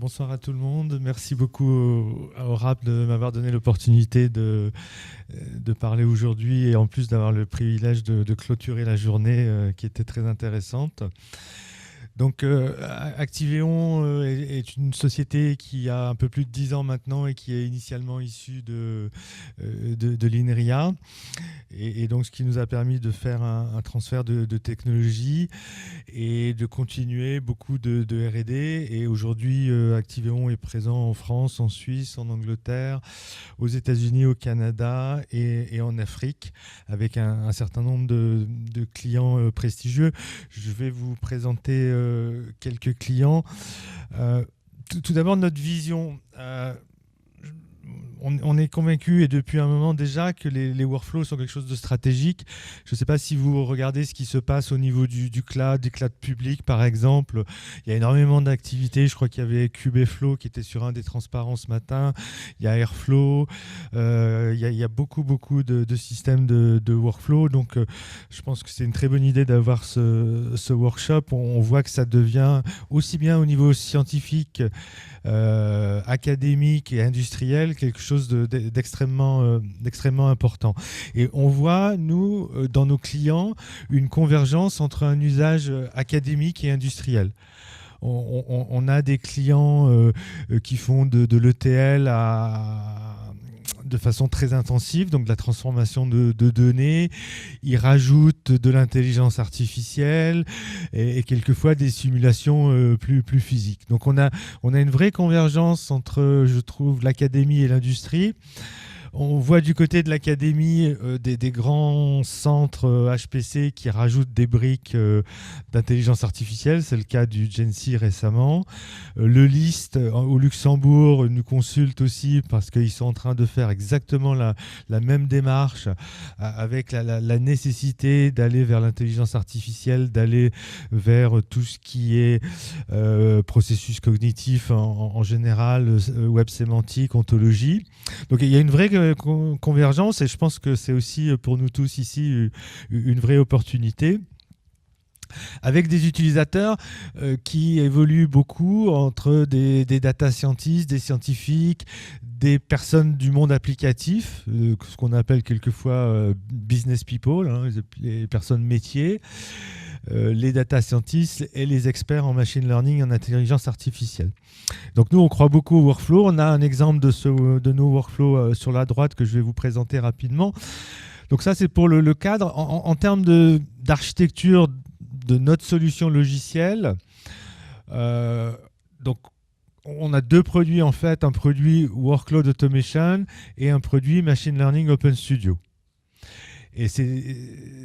Bonsoir à tout le monde. Merci beaucoup au RAP de m'avoir donné l'opportunité de parler aujourd'hui et en plus d'avoir le privilège de clôturer la journée qui était très intéressante. Donc, Activeon est une société qui a un peu plus de 10 ans maintenant et qui est initialement issue de l'INRIA. Et donc, ce qui nous a permis de faire un transfert de technologie et de continuer beaucoup de R&D. Et aujourd'hui, Activeon est présent en France, en Suisse, en Angleterre, aux États-Unis, au Canada et en Afrique, avec un certain nombre de clients prestigieux. Je vais vous présenter quelques clients. Tout d'abord, notre vision. On est convaincu, et depuis un moment déjà, que les workflows sont quelque chose de stratégique. Je ne sais pas si vous regardez ce qui se passe au niveau du cloud public, par exemple. Il y a énormément d'activités. Je crois qu'il y avait Kubeflow qui était sur un des transparents ce matin. Il y a Airflow. Il y a beaucoup de systèmes de workflow. Donc, je pense que c'est une très bonne idée d'avoir ce workshop. On voit que ça devient aussi bien au niveau scientifique, académique et industriel, quelque chose d'extrêmement important. Et on voit, nous, dans nos clients, une convergence entre un usage académique et industriel. On a des clients qui font de l'ETL de façon très intensive, donc de la transformation de données. Ils rajoutent de l'intelligence artificielle et quelquefois des simulations plus physiques. Donc on a une vraie convergence entre, je trouve, l'académie et l'industrie. On voit du côté de l'académie des grands centres HPC qui rajoutent des briques d'intelligence artificielle. C'est le cas du GenC récemment. Le LIST au Luxembourg nous consulte aussi parce qu'ils sont en train de faire exactement la même démarche avec la nécessité d'aller vers l'intelligence artificielle, d'aller vers tout ce qui est processus cognitif en général, web sémantique, ontologie. Donc il y a une vraie convergence et je pense que c'est aussi pour nous tous ici une vraie opportunité, avec des utilisateurs qui évoluent beaucoup entre des data scientists, des scientifiques, des personnes du monde applicatif, ce qu'on appelle quelquefois business people, hein, les personnes métiers, les data scientists et les experts en machine learning et en intelligence artificielle. Donc nous, on croit beaucoup au workflow. On a un exemple de nos workflows sur la droite que je vais vous présenter rapidement. Donc ça, c'est pour le cadre. En termes d'architecture de notre solution logicielle, donc on a deux produits en fait, un produit Workload Automation et un produit Machine Learning Open Studio. Et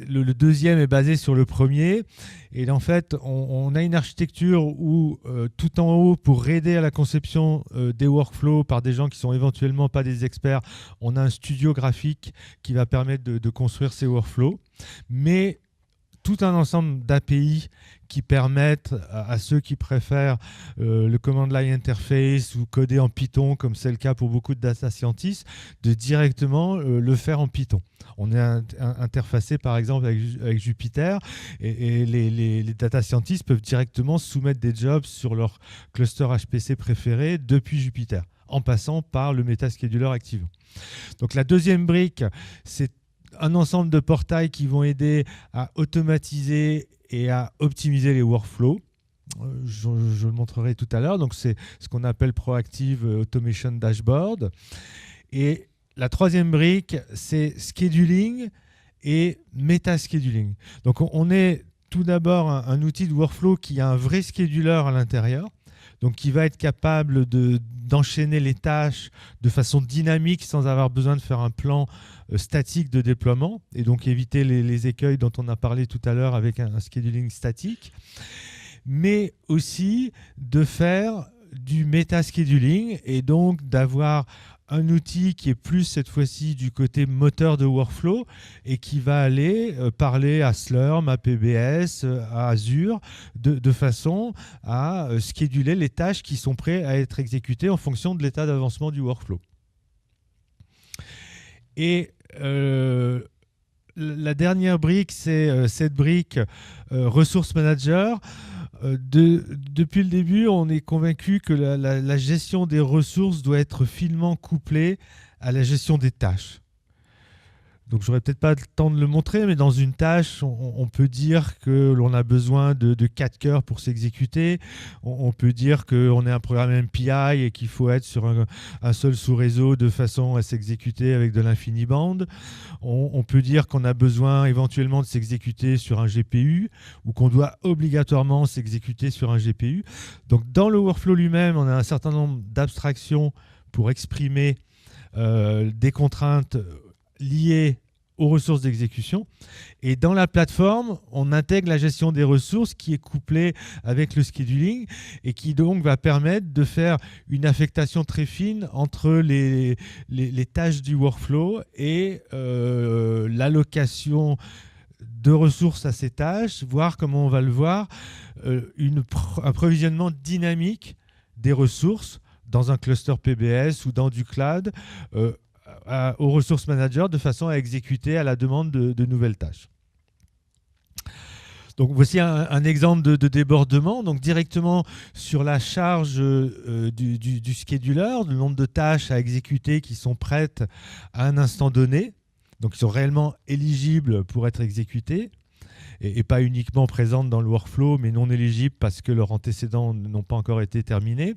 le deuxième est basé sur le premier. Et en fait, on a une architecture où tout en haut, pour aider à la conception des workflows par des gens qui sont éventuellement pas des experts, on a un studio graphique qui va permettre de construire ces workflows. Mais tout un ensemble d'API qui permettent à ceux qui préfèrent le command line interface ou coder en Python, comme c'est le cas pour beaucoup de data scientists, de directement le faire en Python. On est interfacé par exemple avec Jupyter et les data scientists peuvent directement soumettre des jobs sur leur cluster HPC préféré depuis Jupyter, en passant par le Metascheduler Activeon. Donc la deuxième brique, c'est un ensemble de portails qui vont aider à automatiser et à optimiser les workflows. Je le montrerai tout à l'heure. Donc, c'est ce qu'on appelle Proactive Automation Dashboard. Et la troisième brique, c'est scheduling et meta-scheduling. Donc, on est tout d'abord un outil de workflow qui a un vrai scheduler à l'intérieur. Donc, qui va être capable d'enchaîner les tâches de façon dynamique sans avoir besoin de faire un plan statique de déploiement et donc éviter les écueils dont on a parlé tout à l'heure avec un scheduling statique, mais aussi de faire du meta-scheduling et donc d'avoir un outil qui est plus cette fois-ci du côté moteur de workflow et qui va aller parler à Slurm, à PBS, à Azure de façon à scheduler les tâches qui sont prêtes à être exécutées en fonction de l'état d'avancement du workflow. Et la dernière brique, c'est cette brique Resource Manager. Depuis le début, on est convaincu que la gestion des ressources doit être finement couplée à la gestion des tâches. Donc j'aurais peut-être pas le temps de le montrer, mais dans une tâche, on peut dire que l'on a besoin de 4 cœurs pour s'exécuter. On peut dire qu'on est un programme MPI et qu'il faut être sur un seul sous-réseau de façon à s'exécuter avec de l'infiniband. On peut dire qu'on a besoin éventuellement de s'exécuter sur un GPU ou qu'on doit obligatoirement s'exécuter sur un GPU. Donc dans le workflow lui-même, on a un certain nombre d'abstractions pour exprimer des contraintes liées aux ressources d'exécution. Et dans la plateforme, on intègre la gestion des ressources qui est couplée avec le scheduling et qui donc va permettre de faire une affectation très fine entre les tâches du workflow et l'allocation de ressources à ces tâches, voir comment on va le voir, un provisionnement dynamique des ressources dans un cluster PBS ou dans du cloud aux ressources managers de façon à exécuter à la demande de nouvelles tâches. Donc voici un exemple de débordement. Donc directement sur la charge du scheduler, le nombre de tâches à exécuter qui sont prêtes à un instant donné, donc qui sont réellement éligibles pour être exécutées, et pas uniquement présentes dans le workflow, mais non éligibles parce que leurs antécédents n'ont pas encore été terminés.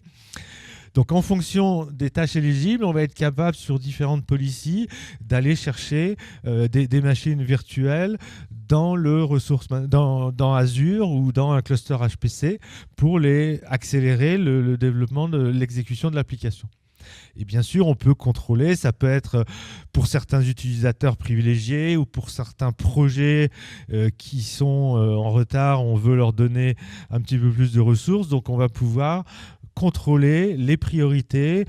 Donc en fonction des tâches éligibles, on va être capable sur différentes policies d'aller chercher des machines virtuelles dans dans Azure ou dans un cluster HPC pour accélérer le développement de l'exécution de l'application. Et bien sûr, on peut contrôler, ça peut être pour certains utilisateurs privilégiés ou pour certains projets qui sont en retard, on veut leur donner un petit peu plus de ressources, donc on va pouvoir contrôler les priorités.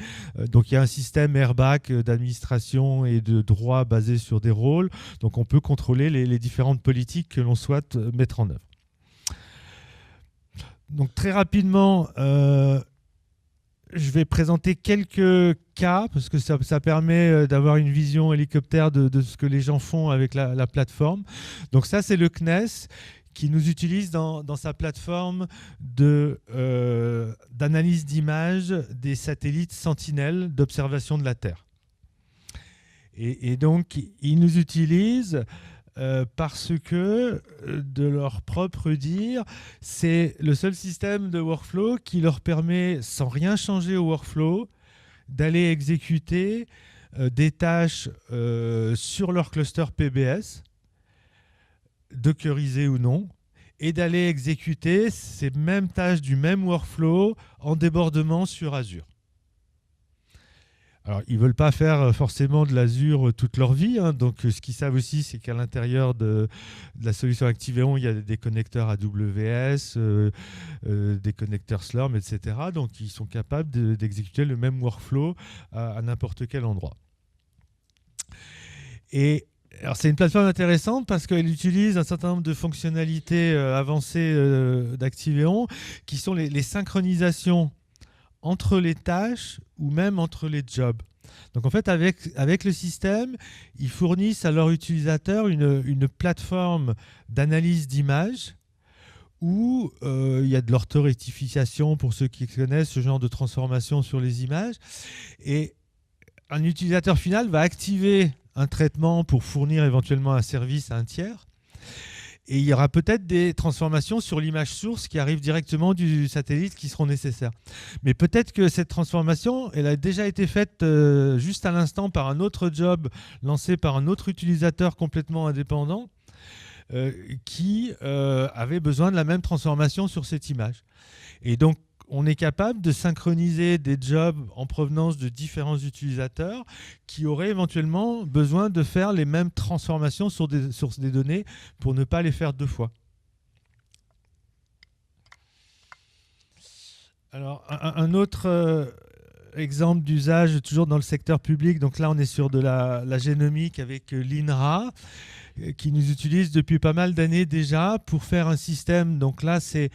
Donc il y a un système airbag d'administration et de droit basé sur des rôles. Donc on peut contrôler les différentes politiques que l'on souhaite mettre en œuvre. Donc très rapidement, je vais présenter quelques cas parce que ça permet d'avoir une vision hélicoptère de ce que les gens font avec la plateforme. Donc ça, c'est le CNES qui nous utilise dans sa plateforme d'analyse d'images des satellites Sentinelle d'observation de la Terre. Et donc, ils nous utilisent parce que, de leur propre dire, c'est le seul système de workflow qui leur permet, sans rien changer au workflow, d'aller exécuter des tâches sur leur cluster PBS, dockerisé ou non, et d'aller exécuter ces mêmes tâches du même workflow en débordement sur Azure. Alors, ils ne veulent pas faire forcément de l'Azure toute leur vie, hein, donc ce qu'ils savent aussi, c'est qu'à l'intérieur de la solution Activeon, il y a des connecteurs AWS, des connecteurs Slurm, etc. Donc, ils sont capables d'exécuter le même workflow à n'importe quel endroit. Et alors c'est une plateforme intéressante parce qu'elle utilise un certain nombre de fonctionnalités avancées d'Activeon qui sont les synchronisations entre les tâches ou même entre les jobs. Donc en fait, avec le système, ils fournissent à leurs utilisateurs une plateforme d'analyse d'images où il y a de l'orthorectification pour ceux qui connaissent ce genre de transformation sur les images. Et un utilisateur final va activer un traitement pour fournir éventuellement un service à un tiers. Et il y aura peut-être des transformations sur l'image source qui arrivent directement du satellite qui seront nécessaires. Mais peut-être que cette transformation, elle a déjà été faite juste à l'instant par un autre job lancé par un autre utilisateur complètement indépendant qui avait besoin de la même transformation sur cette image. Et donc, on est capable de synchroniser des jobs en provenance de différents utilisateurs qui auraient éventuellement besoin de faire les mêmes transformations sur des données pour ne pas les faire deux fois. Alors, un autre exemple d'usage, toujours dans le secteur public, donc là on est sur de la génomique avec l'INRA, qui nous utilise depuis pas mal d'années déjà pour faire un système. Donc là, c'est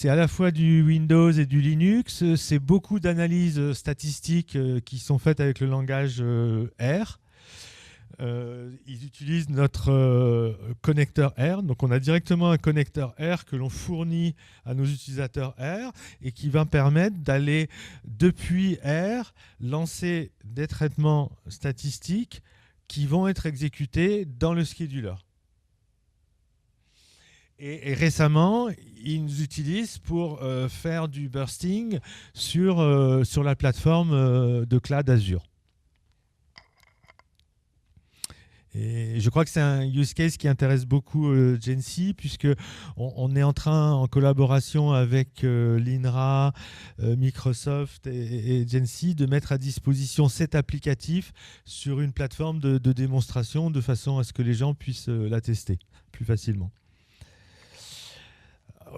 à la fois du Windows et du Linux. C'est beaucoup d'analyses statistiques qui sont faites avec le langage R. Ils utilisent notre connecteur R. Donc on a directement un connecteur R que l'on fournit à nos utilisateurs R et qui va permettre d'aller depuis R lancer des traitements statistiques qui vont être exécutés dans le scheduler. Et récemment, ils nous utilisent pour faire du bursting sur la plateforme de cloud Azure. Et je crois que c'est un use case qui intéresse beaucoup Gency, puisque on est en train, en collaboration avec l'INRA, Microsoft et Gency, de mettre à disposition cet applicatif sur une plateforme de démonstration, de façon à ce que les gens puissent la tester plus facilement.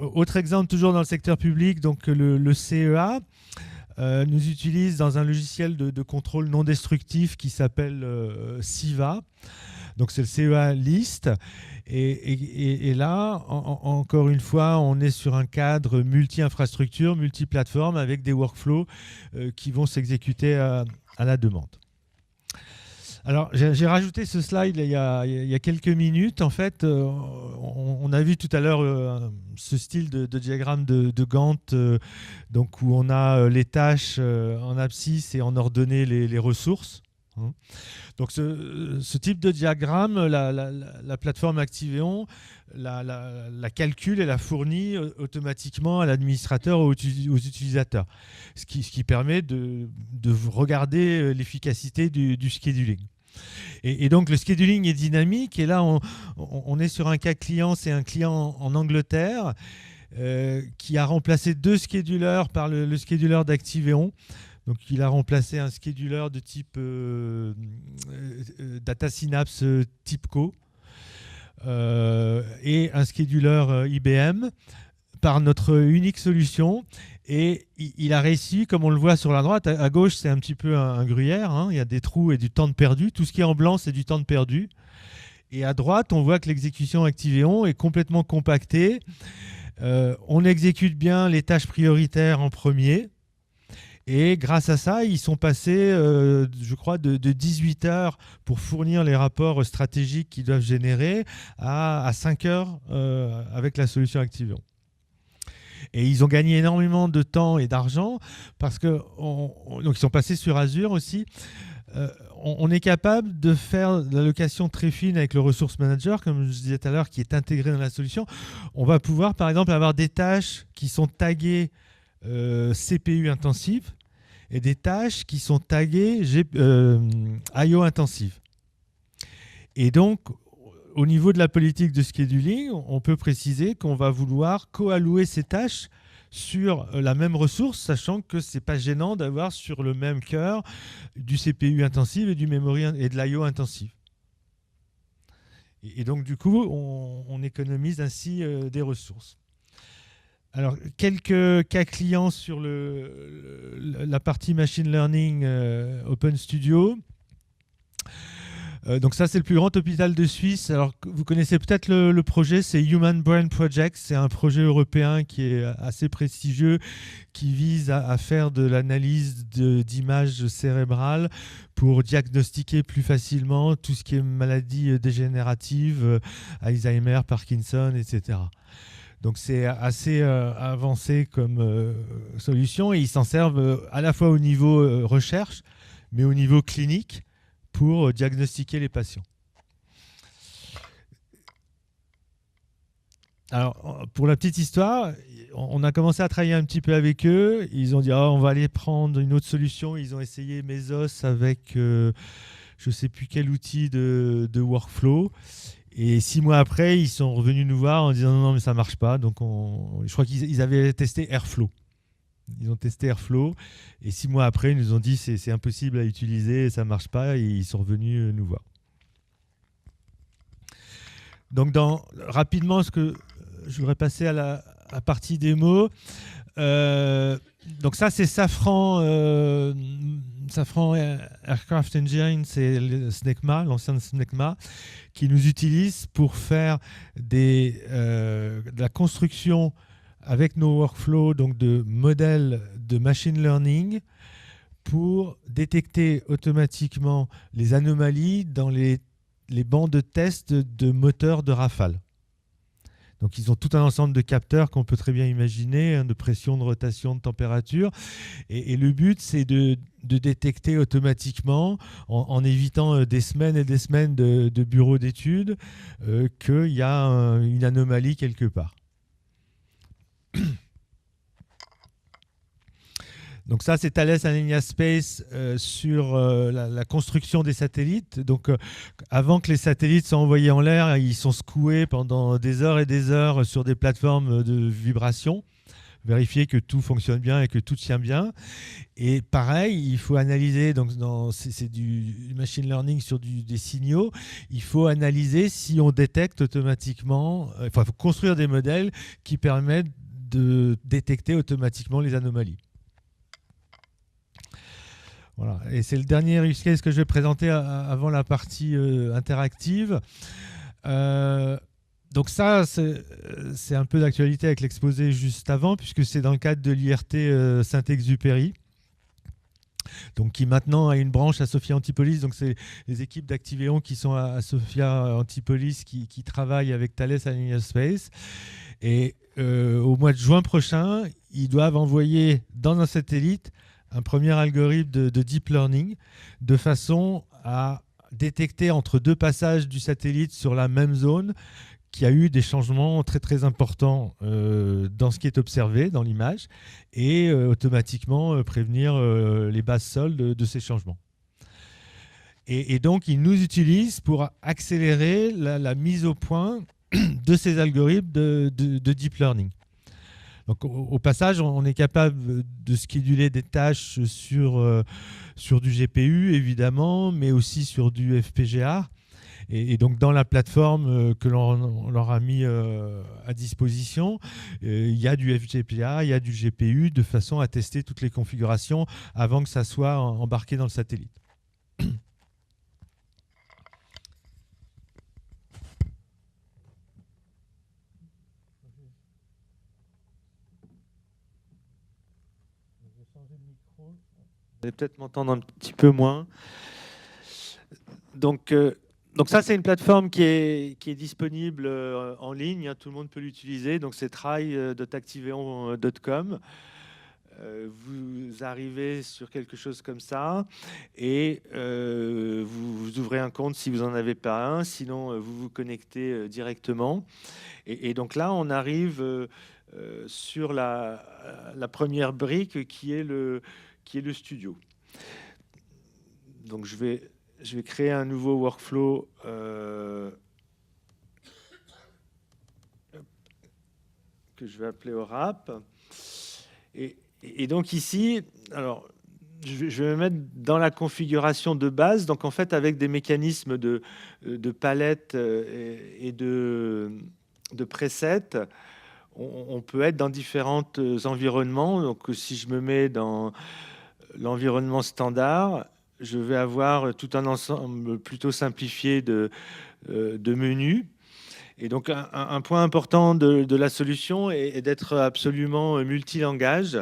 Autre exemple, toujours dans le secteur public, donc le CEA nous utilise dans un logiciel de contrôle non destructif qui s'appelle CIVA. Donc c'est le CEA List. Et là, encore une fois, on est sur un cadre multi-infrastructure, multi-plateforme avec des workflows qui vont s'exécuter à la demande. Alors, j'ai rajouté ce slide il y a quelques minutes. En fait, on a vu tout à l'heure ce style de diagramme de Gantt, donc où on a les tâches en abscisse et en ordonnée les ressources. Donc, ce type de diagramme, la plateforme Activeon la calcule et la fournit automatiquement à l'administrateur ou aux utilisateurs, ce qui permet de regarder l'efficacité du scheduling. Et donc le scheduling est dynamique, et là on est sur un cas client, c'est un client en Angleterre qui a remplacé 2 schedulers par le scheduler d'Activeon. Donc il a remplacé un scheduler de type Data Synapse TIPCO et un scheduler IBM par notre unique solution. Et il a réussi, comme on le voit sur la droite, à gauche c'est un petit peu un gruyère, hein, il y a des trous et du temps de perdu, tout ce qui est en blanc c'est du temps de perdu. Et à droite on voit que l'exécution Activeon est complètement compactée, on exécute bien les tâches prioritaires en premier, et grâce à ça ils sont passés, je crois, de 18 heures pour fournir les rapports stratégiques qu'ils doivent générer à 5 heures avec la solution Activeon. Et ils ont gagné énormément de temps et d'argent parce que donc ils sont passés sur Azure aussi. On est capable de faire de l'allocation très fine avec le Resource Manager, comme je disais tout à l'heure, qui est intégré dans la solution. On va pouvoir, par exemple, avoir des tâches qui sont taguées CPU intensive et des tâches qui sont taguées IO intensive. Et donc, au niveau de la politique de scheduling, on peut préciser qu'on va vouloir co-allouer ces tâches sur la même ressource, sachant que ce n'est pas gênant d'avoir sur le même cœur du CPU intensive et du memory et de l'IO intensive. Et donc, du coup, on économise ainsi des ressources. Alors, quelques cas clients sur la partie Machine Learning Open Studio. Donc ça, c'est le plus grand hôpital de Suisse. Alors, vous connaissez peut-être le projet, c'est Human Brain Project. C'est un projet européen qui est assez prestigieux, qui vise à faire de l'analyse d'images cérébrales pour diagnostiquer plus facilement tout ce qui est maladies dégénératives, Alzheimer, Parkinson, etc. Donc c'est assez avancé comme solution, et ils s'en servent à la fois au niveau recherche, mais au niveau clinique, pour diagnostiquer les patients. Alors, pour la petite histoire, on a commencé à travailler un petit peu avec eux. Ils ont dit on va aller prendre une autre solution. Ils ont essayé Mesos avec je ne sais plus quel outil de workflow. Et 6 mois après, ils sont revenus nous voir en disant non, mais ça ne marche pas. Donc je crois qu'ils avaient testé Airflow. Ils ont testé Airflow, et 6 mois après, ils nous ont dit c'est impossible à utiliser, ça ne marche pas, et ils sont revenus nous voir. Donc rapidement, je voudrais passer à la partie démo. Donc ça, c'est Safran Aircraft Engine, c'est le SNECMA, l'ancien SNECMA, qui nous utilise pour faire de la construction avec nos workflows, donc de modèles de machine learning pour détecter automatiquement les anomalies dans les bancs de test de moteurs de Rafale. Donc ils ont tout un ensemble de capteurs qu'on peut très bien imaginer, hein, de pression, de rotation, de température. Et le but, c'est de détecter automatiquement, en évitant des semaines et des semaines de bureaux d'études, qu'il y a une anomalie quelque part. Donc ça, c'est Thales Alenia Space sur la construction des satellites. Donc avant que les satellites soient envoyés en l'air, ils sont secoués pendant des heures et des heures sur des plateformes de vibration, vérifier que tout fonctionne bien et que tout tient bien. Et pareil, il faut analyser, donc c'est du machine learning sur des signaux, il faut analyser si on détecte automatiquement, enfin il faut construire des modèles qui permettent de détecter automatiquement les anomalies. Voilà. Et c'est le dernier use case que je vais présenter avant la partie interactive. Donc ça, c'est un peu d'actualité avec l'exposé juste avant, puisque c'est dans le cadre de l'IRT Saint-Exupéry, donc qui maintenant a une branche à Sophia Antipolis. Donc c'est les équipes d'Activéon qui sont à Sophia Antipolis qui travaillent avec Thales Alenia Space. Et au mois de juin prochain, ils doivent envoyer dans un satellite un premier algorithme de deep learning de façon à détecter entre deux passages du satellite sur la même zone qu'il y a eu des changements très très importants dans ce qui est observé dans l'image et automatiquement prévenir les bases sol de ces changements. Et donc ils nous utilisent pour accélérer la mise au point de ces algorithmes de deep learning. Donc, au passage, on est capable de scheduler des tâches sur du GPU, évidemment, mais aussi sur du FPGA. Et donc, dans la plateforme que l'on leur a mis à disposition, il y a du FPGA, il y a du GPU, de façon à tester toutes les configurations avant que ça soit embarqué dans le satellite. Vous allez peut-être m'entendre un petit peu moins. Donc ça, c'est une plateforme qui est disponible en ligne. Hein, tout le monde peut l'utiliser. Donc c'est try.activeon.com. Vous arrivez sur quelque chose comme ça et vous ouvrez un compte si vous n'en avez pas un. Sinon, vous vous connectez directement. Et donc là, on arrive sur la première brique qui est le studio. Donc je vais créer un nouveau workflow que je vais appeler ORAP. Et donc ici, alors je vais me mettre dans la configuration de base, donc en fait avec des mécanismes de palettes et de presets. On peut être dans différents environnements. Donc si je me mets dans l'environnement standard, je vais avoir tout un ensemble plutôt simplifié de menus. Et donc, un point important de la solution est d'être absolument multilangage.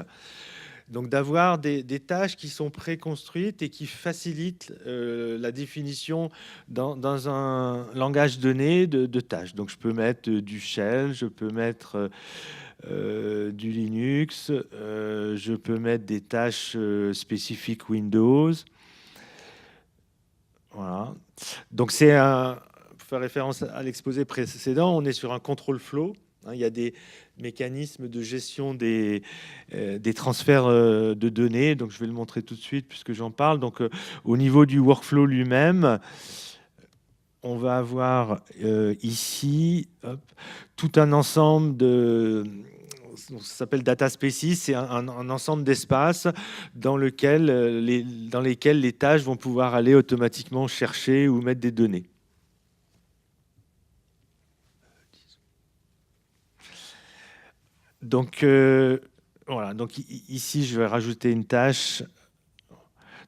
Donc, d'avoir des tâches qui sont préconstruites et qui facilitent la définition dans un langage donné de tâches. Donc, je peux mettre du shell, je peux mettre du Linux, je peux mettre des tâches spécifiques Windows. Voilà. Donc c'est pour faire référence à l'exposé précédent, on est sur un control flow. Hein, il y a des mécanismes de gestion des transferts de données. Donc je vais le montrer tout de suite puisque j'en parle. Donc au niveau du workflow lui-même, on va avoir ici tout un ensemble de... Ça s'appelle data spaces, c'est un ensemble d'espaces dans lesquels les tâches vont pouvoir aller automatiquement chercher ou mettre des données. Donc voilà, donc ici je vais rajouter une tâche.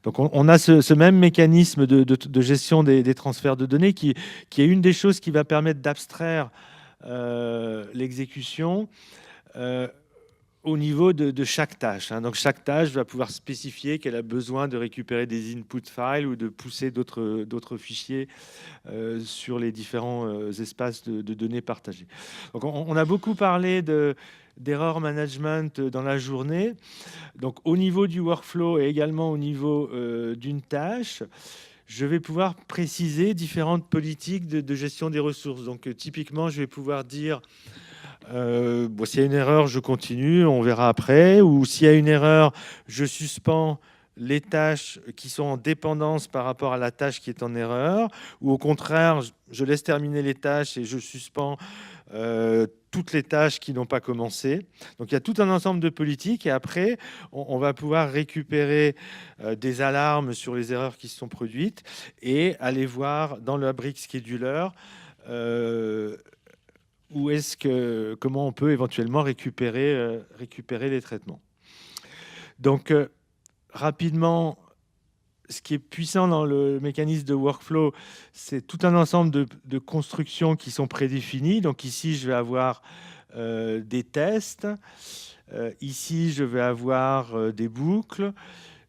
Donc on a ce même mécanisme de gestion des transferts de données qui est une des choses qui va permettre d'abstraire l'exécution. au niveau de chaque tâche. Donc chaque tâche va pouvoir spécifier qu'elle a besoin de récupérer des input files ou de pousser d'autres fichiers sur les différents espaces de données partagés. Donc on a beaucoup parlé d'erreur management dans la journée. Donc au niveau du workflow et également au niveau d'une tâche, je vais pouvoir préciser différentes politiques de gestion des ressources. Donc typiquement, je vais pouvoir dire s'il y a une erreur, je continue, on verra après. Ou s'il y a une erreur, je suspends les tâches qui sont en dépendance par rapport à la tâche qui est en erreur. Ou au contraire, je laisse terminer les tâches et je suspends toutes les tâches qui n'ont pas commencé. Donc il y a tout un ensemble de politiques et après, on va pouvoir récupérer des alarmes sur les erreurs qui se sont produites et aller voir dans le brick scheduler comment on peut éventuellement récupérer les traitements. Donc, rapidement, ce qui est puissant dans le mécanisme de workflow, c'est tout un ensemble de constructions qui sont prédéfinies. Donc ici, je vais avoir des tests. Ici, je vais avoir des boucles.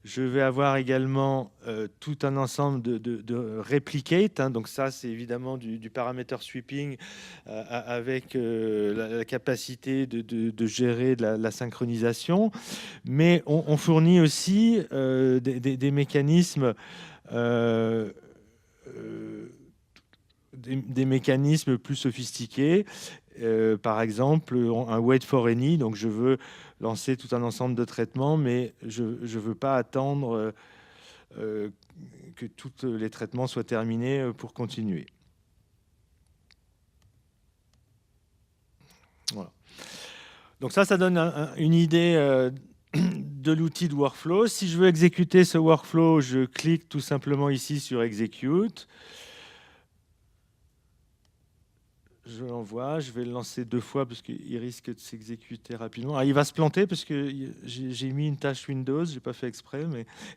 Je vais avoir également tout un ensemble de replicate. Donc ça, c'est évidemment du paramètre sweeping avec la capacité de gérer de la synchronisation. Mais on fournit aussi des mécanismes des mécanismes plus sophistiqués. Par exemple, un wait for any. Donc je veux lancer tout un ensemble de traitements, mais je ne veux pas attendre que tous les traitements soient terminés pour continuer. Voilà. Donc ça donne une idée de l'outil de workflow. Si je veux exécuter ce workflow, je clique tout simplement ici sur Execute. Je l'envoie, je vais le lancer 2 fois parce qu'il risque de s'exécuter rapidement. Alors, il va se planter parce que j'ai mis une tâche Windows, je n'ai pas fait exprès,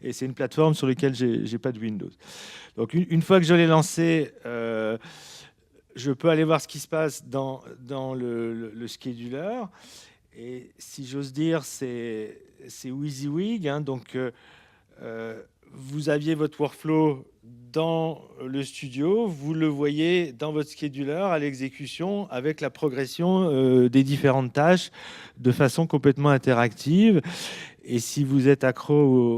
et c'est une plateforme sur laquelle je n'ai pas de Windows. Donc une fois que je l'ai lancé, je peux aller voir ce qui se passe dans le scheduler. Et si j'ose dire, c'est WYSIWYG. Donc vous aviez votre workflow dans le studio, vous le voyez dans votre scheduler à l'exécution avec la progression des différentes tâches de façon complètement interactive. Et si vous êtes accro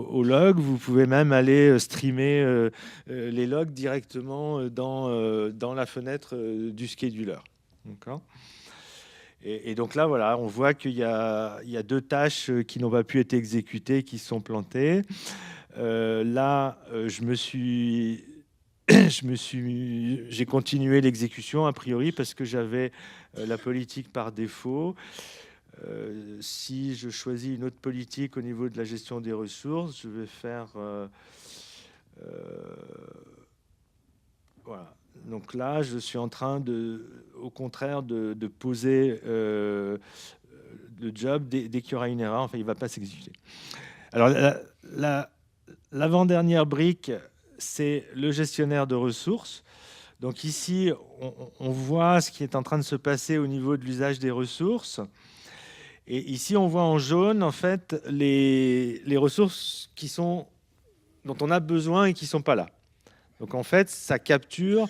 au log, vous pouvez même aller streamer les logs directement dans la fenêtre du scheduler. D'accord ? Et donc là, voilà, on voit qu'il y a 2 tâches qui n'ont pas pu être exécutées, qui se sont plantées. Là, j'ai continué l'exécution a priori parce que j'avais la politique par défaut. Si je choisis une autre politique au niveau de la gestion des ressources, je vais faire voilà. Donc là, je suis en train au contraire de poser le job dès qu'il y aura une erreur. Enfin, il ne va pas s'exécuter. Alors, l'avant-dernière brique, c'est le gestionnaire de ressources. Donc ici, on voit ce qui est en train de se passer au niveau de l'usage des ressources. Et ici, on voit en jaune, en fait, les ressources dont on a besoin et qui ne sont pas là. Donc en fait, ça capture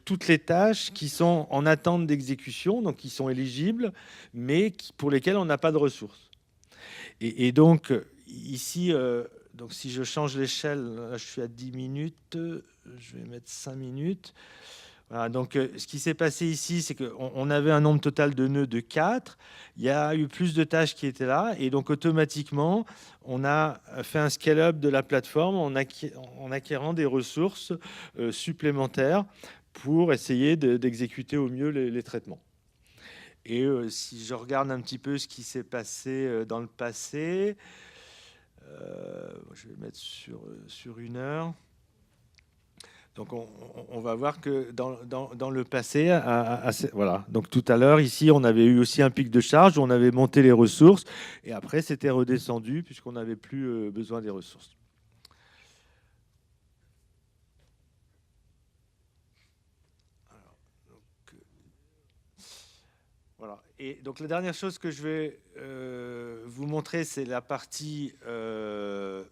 toutes les tâches qui sont en attente d'exécution, donc qui sont éligibles, mais pour lesquelles on n'a pas de ressources. Et donc ici, donc si je change l'échelle, là, je suis à 10 minutes, je vais mettre 5 minutes. Voilà, donc ce qui s'est passé ici, c'est qu'on avait un nombre total de nœuds de 4. Il y a eu plus de tâches qui étaient là. Et donc automatiquement, on a fait un scale-up de la plateforme en acquérant des ressources supplémentaires pour essayer d'exécuter au mieux les traitements. Et si je regarde un petit peu ce qui s'est passé dans le passé, je vais mettre sur 1 heure. Donc on va voir que dans le passé, voilà. Donc tout à l'heure, ici, on avait eu aussi un pic de charge où on avait monté les ressources et après, c'était redescendu puisqu'on n'avait plus besoin des ressources. Voilà. Et donc la dernière chose que je vais vous montrer, c'est la partie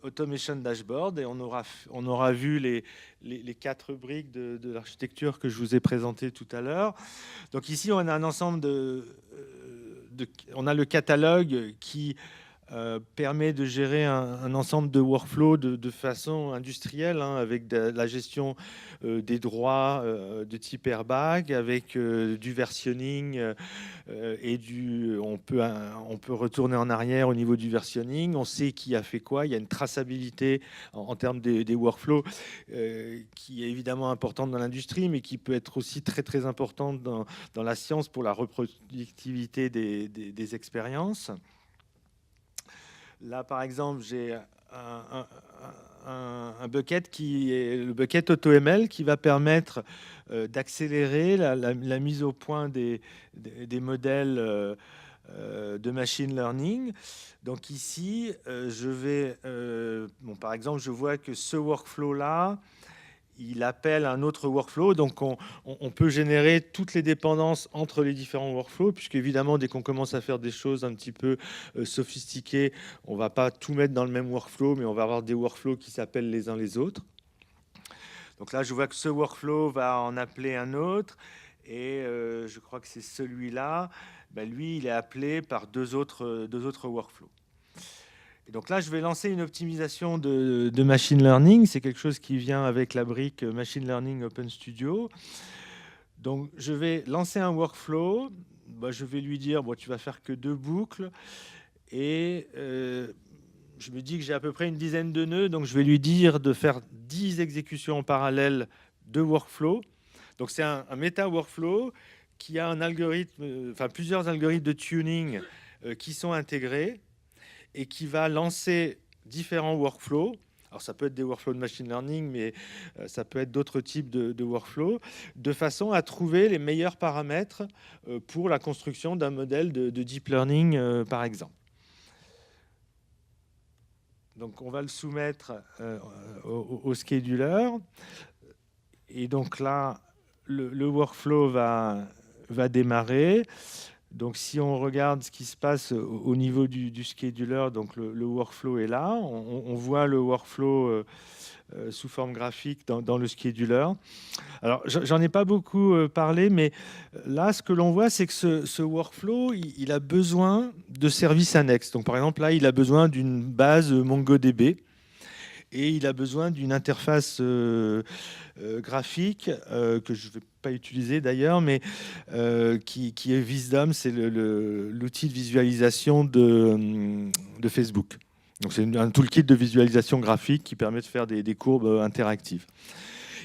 Automation Dashboard. Et on aura vu les 4 briques de l'architecture que je vous ai présentées tout à l'heure. Donc ici, on a un ensemble on a le catalogue qui permet de gérer un ensemble de workflows de façon industrielle, hein, avec la gestion des droits de type airbag, avec du versionning on peut retourner en arrière au niveau du versionning. On sait qui a fait quoi. Il y a une traçabilité en termes des workflows qui est évidemment importante dans l'industrie, mais qui peut être aussi très très importante dans la science pour la reproductivité des expériences. Là, par exemple, j'ai un bucket qui est le bucket AutoML qui va permettre d'accélérer la mise au point des modèles de machine learning. Donc ici, par exemple, je vois que ce workflow-là, il appelle un autre workflow. Donc, on peut générer toutes les dépendances entre les différents workflows, puisque évidemment, dès qu'on commence à faire des choses un petit peu sophistiquées, on ne va pas tout mettre dans le même workflow, mais on va avoir des workflows qui s'appellent les uns les autres. Donc là, je vois que ce workflow va en appeler un autre. Et je crois que c'est celui-là. Ben, lui, il est appelé par deux autres workflows. Et donc là, je vais lancer une optimisation de machine learning. C'est quelque chose qui vient avec la brique Machine Learning Open Studio. Donc, je vais lancer un workflow. Bah, je vais lui dire, bon, tu vas faire que 2 boucles. Et je me dis que j'ai à peu près une dizaine de nœuds. Donc, je vais lui dire de faire 10 exécutions en parallèle de workflow. Donc, c'est un méta-workflow qui a un algorithme, plusieurs algorithmes de tuning qui sont intégrés, et qui va lancer différents workflows. Alors ça peut être des workflows de machine learning, mais ça peut être d'autres types de workflows, de façon à trouver les meilleurs paramètres pour la construction d'un modèle de deep learning, par exemple. Donc on va le soumettre au scheduler. Et donc là, le workflow va démarrer. Donc, si on regarde ce qui se passe au niveau du scheduler, donc le workflow est là. On voit le workflow sous forme graphique dans le scheduler. Alors, j'en ai pas beaucoup parlé, mais là, ce que l'on voit, c'est que ce workflow, il a besoin de services annexes. Donc, par exemple, là, il a besoin d'une base MongoDB. Et il a besoin d'une interface graphique que je ne vais pas utiliser d'ailleurs, mais qui est Wisdom, c'est l'outil de visualisation de Facebook. Donc c'est un toolkit de visualisation graphique qui permet de faire des courbes interactives.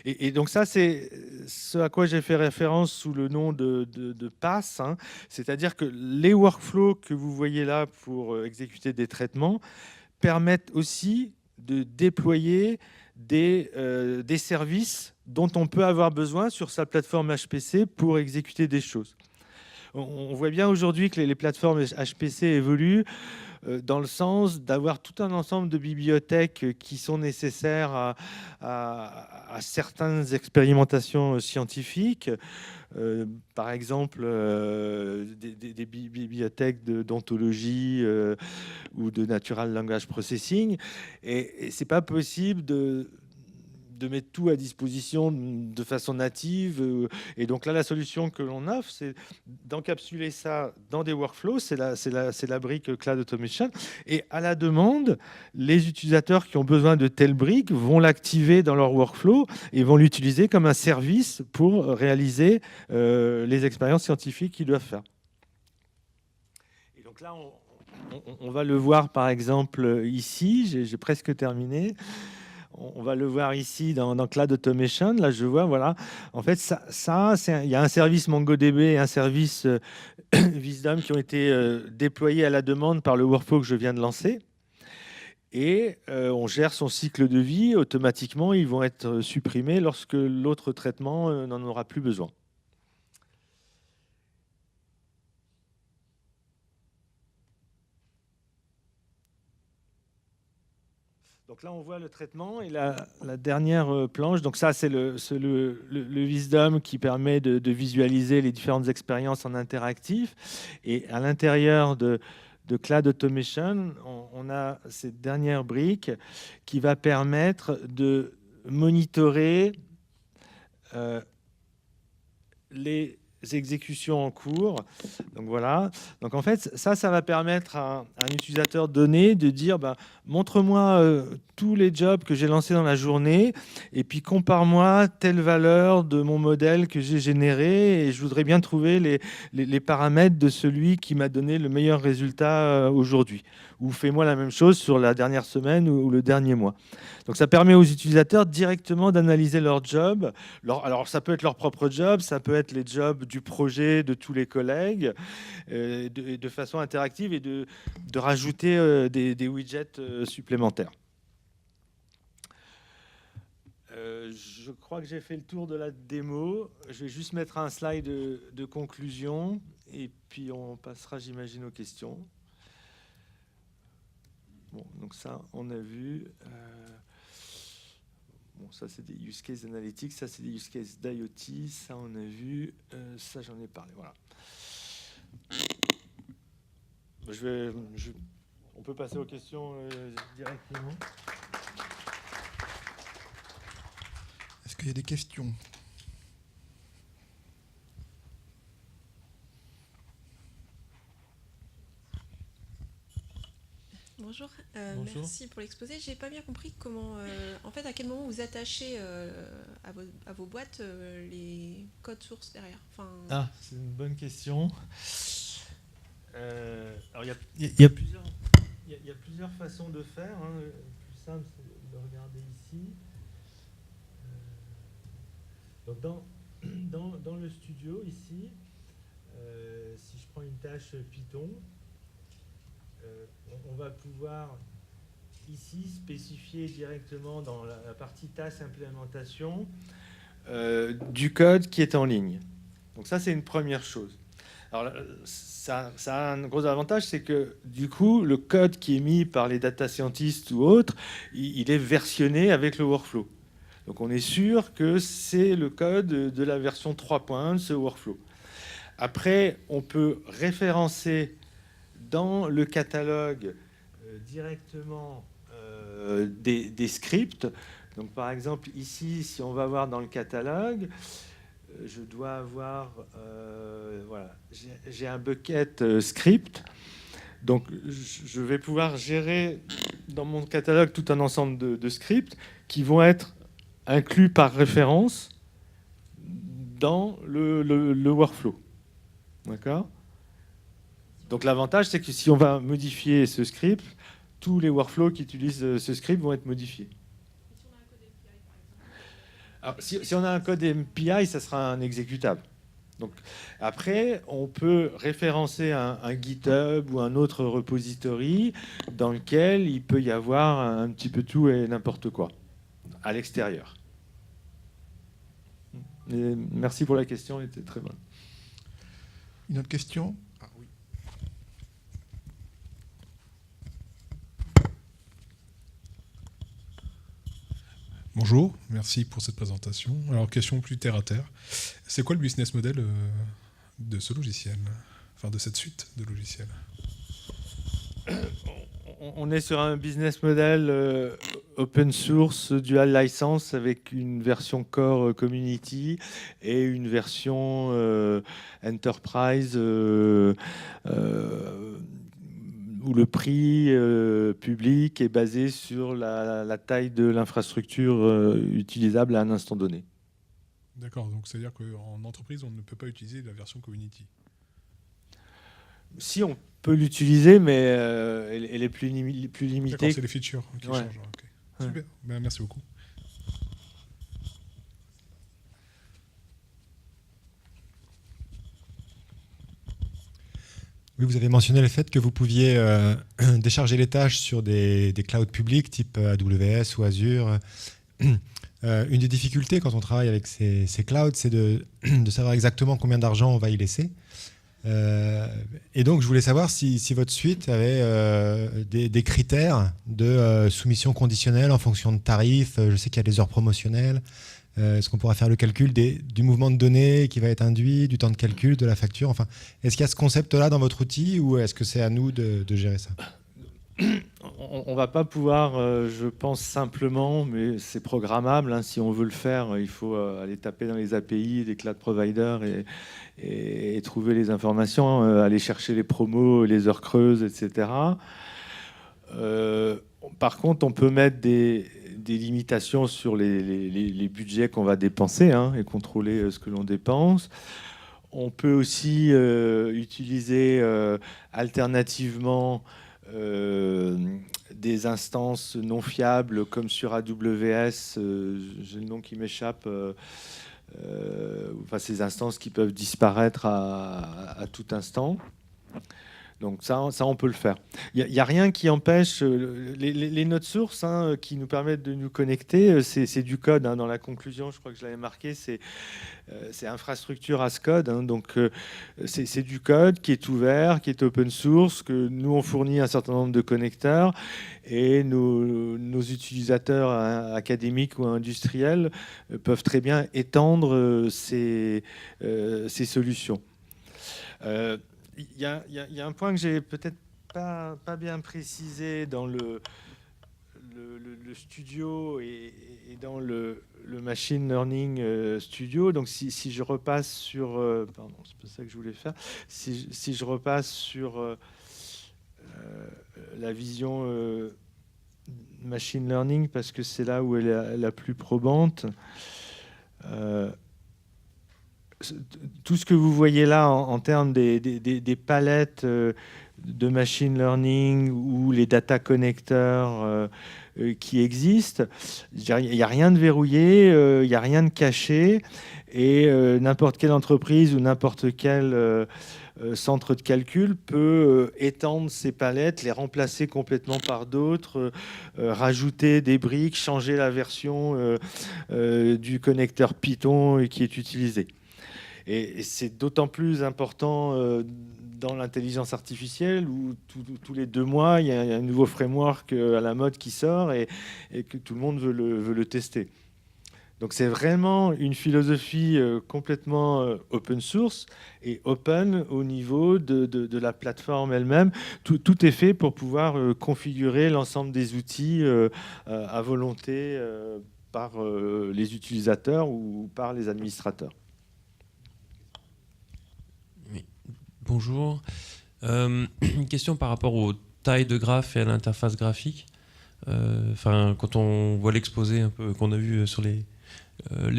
Et donc ça, c'est ce à quoi j'ai fait référence sous le nom de PASS, hein. C'est-à-dire que les workflows que vous voyez là pour exécuter des traitements permettent aussi de déployer des services dont on peut avoir besoin sur sa plateforme HPC pour exécuter des choses. On voit bien aujourd'hui que les plateformes HPC évoluent dans le sens d'avoir tout un ensemble de bibliothèques qui sont nécessaires à certaines expérimentations scientifiques. Par exemple, des bibliothèques d'ontologie ou de natural language processing. Et c'est pas possible de mettre tout à disposition de façon native. Et donc là, la solution que l'on offre, c'est d'encapsuler ça dans des workflows. C'est la brique Cloud Automation. Et à la demande, les utilisateurs qui ont besoin de telle brique vont l'activer dans leur workflow et vont l'utiliser comme un service pour réaliser les expériences scientifiques qu'ils doivent faire. Et donc là, on va le voir par exemple ici. J'ai presque terminé. On va le voir ici dans Cloud Automation. Là, je vois, voilà. En fait, il y a un service MongoDB et un service Wisdom qui ont été déployés à la demande par le workflow que je viens de lancer. Et on gère son cycle de vie. Automatiquement, ils vont être supprimés lorsque l'autre traitement n'en aura plus besoin. Donc là, on voit le traitement et la dernière planche. Donc ça, c'est le Wisdom qui permet de visualiser les différentes expériences en interactif. Et à l'intérieur de Cloud Automation, on a cette dernière brique qui va permettre de monitorer les exécutions en cours. Donc voilà. Donc en fait, ça va permettre à un utilisateur donné de dire montre-moi tous les jobs que j'ai lancés dans la journée et puis compare-moi telle valeur de mon modèle que j'ai généré et je voudrais bien trouver les paramètres de celui qui m'a donné le meilleur résultat aujourd'hui. Ou fais-moi la même chose sur la dernière semaine ou le dernier mois. Donc ça permet aux utilisateurs directement d'analyser leur job. Alors ça peut être leur propre job, ça peut être les jobs du projet de tous les collègues, de façon interactive et de rajouter des widgets supplémentaires. Je crois que j'ai fait le tour de la démo. Je vais juste mettre un slide de conclusion et puis on passera, j'imagine, aux questions. Bon, donc ça, on a vu. Bon, ça, c'est des use case analytics. Ça, c'est des use case d'IoT. Ça, on a vu. Ça, j'en ai parlé. Voilà. On peut passer aux questions directement. Est-ce qu'il y a des questions ? Bonjour. Bonjour. Merci pour l'exposé. J'ai pas bien compris comment, en fait, à quel moment vous attachez à vos boîtes les codes sources derrière. Ah, c'est une bonne question. Alors il y a plusieurs façons de faire. Le plus simple, c'est de regarder ici. Donc dans le studio ici, si je prends une tâche Python, on va pouvoir ici spécifier directement dans la partie task implémentation du code qui est en ligne. Donc ça, c'est une première chose. Alors ça a un gros avantage, c'est que du coup, le code qui est mis par les data scientists ou autres, il est versionné avec le workflow. Donc on est sûr que c'est le code de la version 3.1 de ce workflow. Après, on peut référencer dans le catalogue directement des scripts. Donc par exemple ici, si on va voir dans le catalogue, je dois avoir, voilà, j'ai un bucket script. Donc je vais pouvoir gérer dans mon catalogue tout un ensemble de scripts qui vont être inclus par référence dans le workflow. D'accord ? Donc l'avantage, c'est que si on va modifier ce script, tous les workflows qui utilisent ce script vont être modifiés. Alors, si on a un code MPI, ça sera un exécutable. Donc, après, on peut référencer un GitHub ou un autre repository dans lequel il peut y avoir un petit peu tout et n'importe quoi à l'extérieur. Et merci pour la question, elle était très bonne. Une autre question ? Bonjour, merci pour cette présentation. Alors, question plus terre à terre. C'est quoi le business model de ce logiciel, enfin de cette suite de logiciels? On est sur un business model open source, dual license, avec une version core community et une version enterprise où le prix public est basé sur la taille de l'infrastructure utilisable à un instant donné. D'accord, donc c'est-à-dire qu'en entreprise, on ne peut pas utiliser la version community. Si, on peut l'utiliser, mais elle est plus limitée. D'accord, c'est les features qui Ouais. changent. Okay. Super, ben, merci beaucoup. Oui, vous avez mentionné le fait que vous pouviez décharger les tâches sur des clouds publics type AWS ou Azure. Une des difficultés quand on travaille avec ces clouds, c'est de savoir exactement combien d'argent on va y laisser. Et Et donc, je voulais savoir si votre suite avait des critères de soumission conditionnelle en fonction de tarifs. Je sais qu'il y a des heures promotionnelles. Est-ce qu'on pourra faire le calcul du mouvement de données qui va être induit, du temps de calcul, de la facture? Enfin, est-ce qu'il y a ce concept-là dans votre outil ou est-ce que c'est à nous de gérer ça? On va pas pouvoir, je pense simplement, mais c'est programmable. Hein, si on veut le faire, il faut aller taper dans les API des cloud providers et trouver les informations, aller chercher les promos, les heures creuses, etc. Par contre, on peut mettre des limitations sur les budgets qu'on va dépenser, hein, et contrôler ce que l'on dépense. On peut aussi utiliser alternativement des instances non fiables comme sur AWS, j'ai le nom qui m'échappe, enfin, ces instances qui peuvent disparaître à tout instant. Donc ça, on peut le faire. Il n'y a rien qui empêche les nodes sources, hein, qui nous permettent de nous connecter. C'est du code, hein, dans la conclusion, je crois que je l'avais marqué, c'est infrastructure as code. Hein, donc c'est du code qui est ouvert, qui est open source, que nous on fournit un certain nombre de connecteurs et nos utilisateurs académiques ou industriels peuvent très bien étendre ces solutions. Il y a un point que j'ai peut-être pas bien précisé dans le studio et dans le machine learning studio. Donc si je repasse sur... pardon, c'est pas ça que je voulais faire. Si je repasse sur la vision machine learning, parce que c'est là où elle est la plus probante. Tout ce que vous voyez là en termes des palettes de machine learning ou les data connecteurs qui existent, il n'y a rien de verrouillé, il n'y a rien de caché, et n'importe quelle entreprise ou n'importe quel centre de calcul peut étendre ces palettes, les remplacer complètement par d'autres, rajouter des briques, changer la version du connecteur Python qui est utilisé. Et c'est d'autant plus important dans l'intelligence artificielle où tous les 2 mois, il y a un nouveau framework à la mode qui sort et que tout le monde veut le tester. Donc c'est vraiment une philosophie complètement open source et open au niveau de la plateforme elle-même. Tout est fait pour pouvoir configurer l'ensemble des outils à volonté par les utilisateurs ou par les administrateurs. Bonjour. Une question par rapport aux tailles de graphes et à l'interface graphique. Quand on voit l'exposé un peu qu'on a vu sur les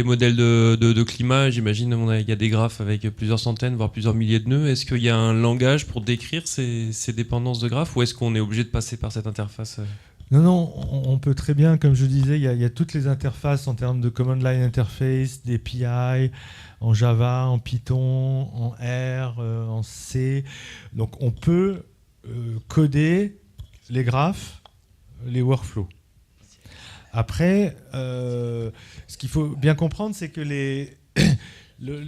modèles de climat, j'imagine il y a des graphes avec plusieurs centaines, voire plusieurs milliers de nœuds. Est-ce qu'il y a un langage pour décrire ces dépendances de graphes ou est-ce qu'on est obligé de passer par cette interface? Non, on peut très bien, comme je disais, il y a toutes les interfaces en termes de command line interface, d'API, en Java, en Python, en R, en C. Donc on peut coder les graphes, les workflows. Après, ce qu'il faut bien comprendre, c'est que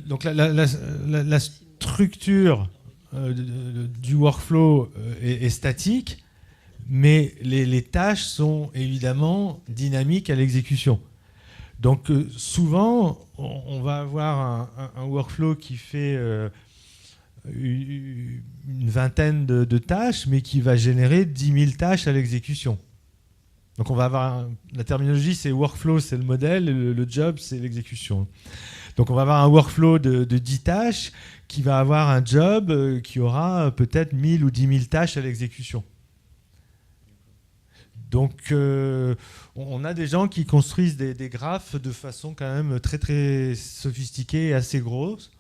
donc la structure du workflow est statique, mais les tâches sont évidemment dynamiques à l'exécution. Donc souvent, on va avoir un workflow qui fait une vingtaine de tâches, mais qui va générer 10 000 tâches à l'exécution. Donc on va avoir la terminologie, c'est workflow, c'est le modèle, et le job, c'est l'exécution. Donc on va avoir un workflow de 10 tâches qui va avoir un job qui aura peut-être 1000 ou 10 000 tâches à l'exécution. Donc on a des gens qui construisent des graphes de façon quand même très très sophistiquée et assez grosse.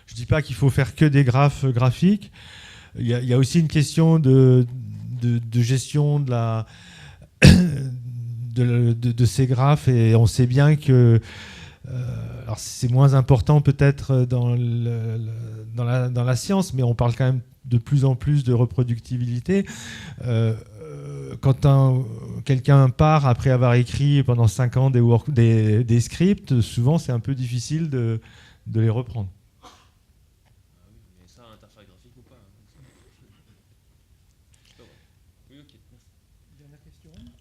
Je ne dis pas qu'il faut faire que des graphes graphiques. Il y a aussi une question de gestion de ces graphes, et on sait bien que alors c'est moins important peut-être dans la science, mais on parle quand même de plus en plus de reproductibilité. Quand quelqu'un part après avoir écrit pendant 5 ans des scripts, souvent c'est un peu difficile de les reprendre.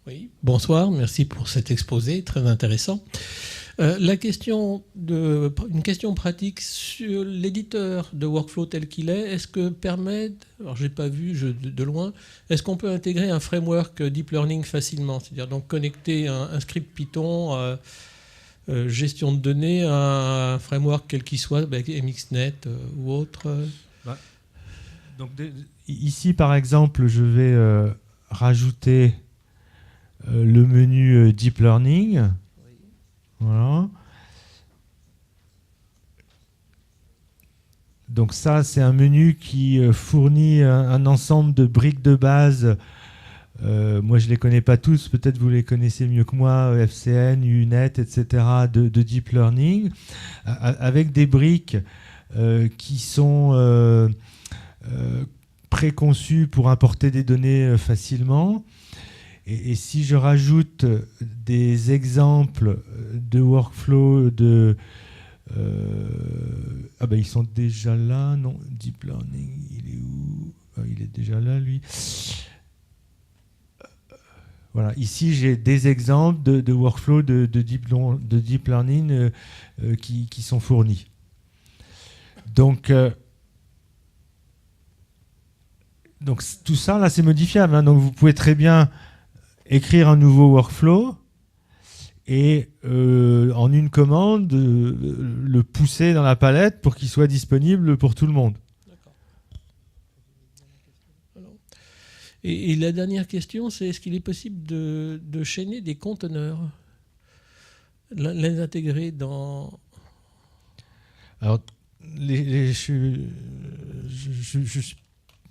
Oui, bonsoir, merci pour cet exposé, très intéressant. Une question pratique sur l'éditeur de workflow tel qu'il est que permet, alors j'ai pas vu de loin, est-ce qu'on peut intégrer un framework deep learning facilement, c'est-à-dire donc connecter un script Python gestion de données à un framework quel qu'il soit, MXNet ou autre. Donc ici par exemple, je vais rajouter le menu deep learning. Voilà. Donc ça, c'est un menu qui fournit un ensemble de briques de base. Moi, je ne les connais pas tous. Peut-être vous les connaissez mieux que moi, FCN, UNet, etc., de deep learning, avec des briques qui sont préconçues pour importer des données facilement. Et si je rajoute des exemples de workflow ils sont déjà là, non? Deep learning, il est où? Il est déjà là, lui. Voilà, ici j'ai des exemples de workflow de deep learning qui sont fournis. Donc tout ça, là, c'est modifiable. Hein. Donc vous pouvez très bien écrire un nouveau workflow et en une commande le pousser dans la palette pour qu'il soit disponible pour tout le monde. D'accord. Et la dernière question, c'est est-ce qu'il est possible de chaîner des conteneurs, les intégrer dans... Alors,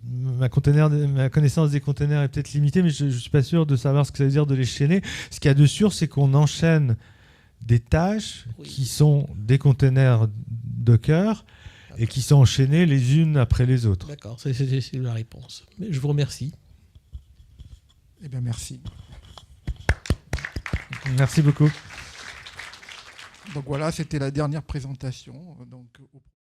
ma connaissance des containers est peut-être limitée, mais je ne suis pas sûr de savoir ce que ça veut dire de les chaîner. Ce qu'il y a de sûr, c'est qu'on enchaîne des tâches qui sont des containers Docker et qui sont enchaînées les unes après les autres. D'accord, c'est la réponse. Mais je vous remercie. Eh bien, merci. Merci beaucoup. Donc voilà, c'était la dernière présentation. Donc,